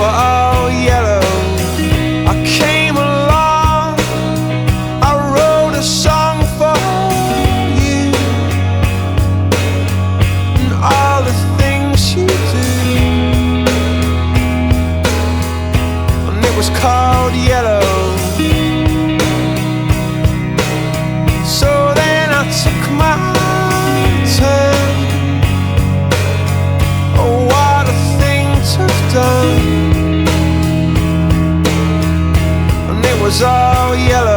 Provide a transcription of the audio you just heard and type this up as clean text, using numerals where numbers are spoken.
were all yellow. I came along, I wrote a song for you, and all the things you do, and it was called Yellow. So then I took my turn. Oh, what a thing to have done. And it was all yellow.